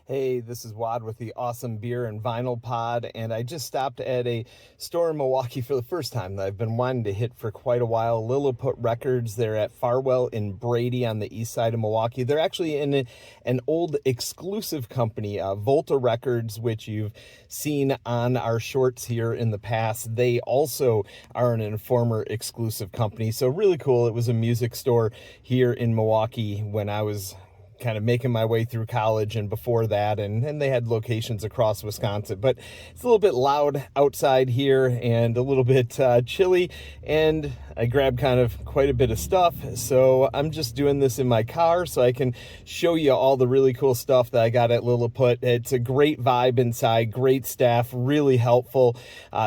Hey, this is Wad with the Awesome Beer and Vinyl Pod, and I just stopped at a store in Milwaukee for the first time that I've been wanting to hit for quite a while. Lilliput Records. They're at Farwell in Brady on the east side of Milwaukee. They're actually in an old exclusive company, Volta Records, which you've seen on our shorts here in the past. They also are an former exclusive company, so really cool. It was a music store here in Milwaukee when I was kind of making my way through college and before that, and they had locations across Wisconsin. But it's a little bit loud outside here and a little bit chilly, and I grabbed kind of quite a bit of stuff, so I'm just doing this in my car so I can show you all the really cool stuff that I got at Lilliput. It's a great vibe inside, great staff, really helpful,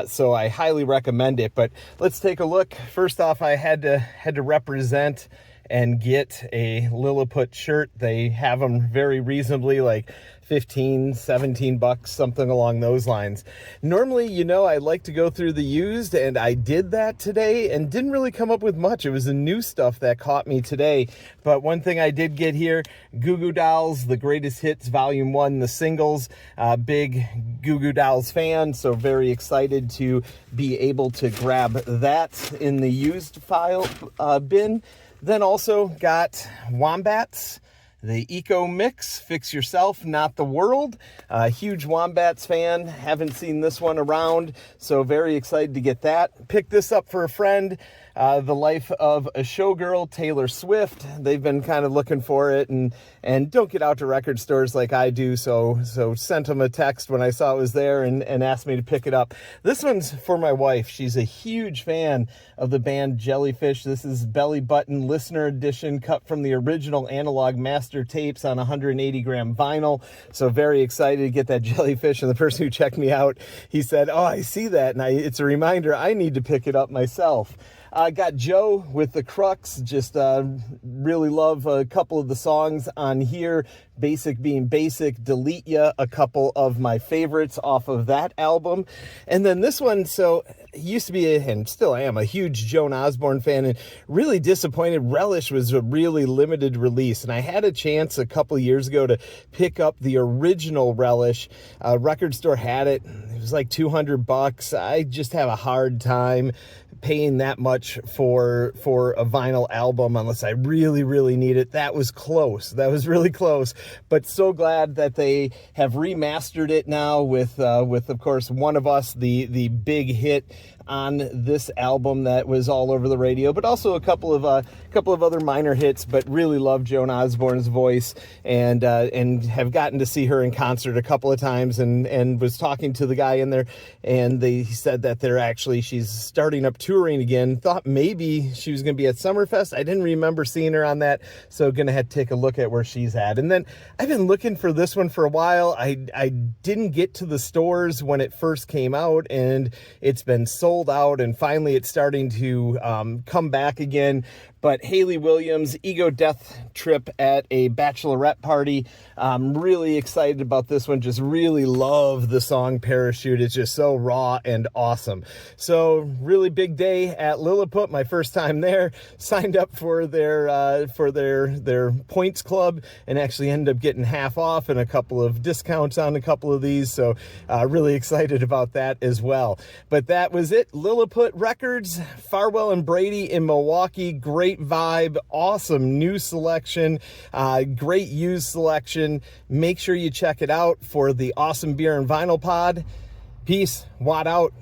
so I highly recommend it. But let's take a look. First off, I had to represent and get a Lilliput shirt. They have them very reasonably, like 15, 17 bucks, something along those lines. Normally, I like to go through the used, and I did that today and didn't really come up with much. It was the new stuff that caught me today. But one thing I did get here, Goo Goo Dolls, The Greatest Hits, Volume 1, the singles. Big Goo Goo Dolls fan, so very excited to be able to grab that in the used file bin. Then also got Wombats, the Eco Mix, Fix Yourself, Not the World. Huge Wombats fan, haven't seen this one around, so very excited to get that. Picked this up for a friend, The Life of a Showgirl, Taylor Swift. They've been kind of looking for it and don't get out to record stores like I do, so sent them a text when I saw it was there and asked me to pick it up. This one's for my wife. She's a huge fan of the band Jellyfish. This is Belly Button Listener Edition, cut from the original analog master tapes on 180 gram vinyl. So very excited to get that Jellyfish. And the person who checked me out, he said, "Oh, I see that, and it's a reminder I need to pick it up myself." Got Joe with the Crux. Just really love a couple of the songs on here. Basic being basic, Delete Ya, a couple of my favorites off of that album. And then this one, so used to be, and still am, a huge Joan Osborne fan, and really disappointed. Relish was a really limited release, and I had a chance a couple years ago to pick up the original Relish. Record store had it. It was like 200 bucks. I just have a hard time paying that much for a vinyl album unless I really, really need it. That was close. That was really close. But so glad that they have remastered it now with of course, One of Us, the big hit on this album that was all over the radio, but also a couple of other minor hits. But really love Joan Osborne's voice, and have gotten to see her in concert a couple of times, and was talking to the guy in there, and he said that she's starting up touring again. Thought maybe she was going to be at Summerfest. I didn't remember seeing her on that, so gonna have to take a look at where she's at. And then I've been looking for this one for a while. I didn't get to the stores when it first came out, and it's been sold out, and finally it's starting to come back again. But Hayley Williams, Ego Death Trip at a bachelorette party. I'm really excited about this one. Just really love the song Parachute. It's just so raw and awesome. So really big day at Lilliput. My first time there. Signed up for their points club, and actually ended up getting half off and a couple of discounts on a couple of these. So really excited about that as well. But that was it. Lilliput Records, Farwell and Brady in Milwaukee. Great vibe, awesome new selection, great used selection. Make sure you check it out for the Awesome Beer and Vinyl Pod. Peace. Wad out.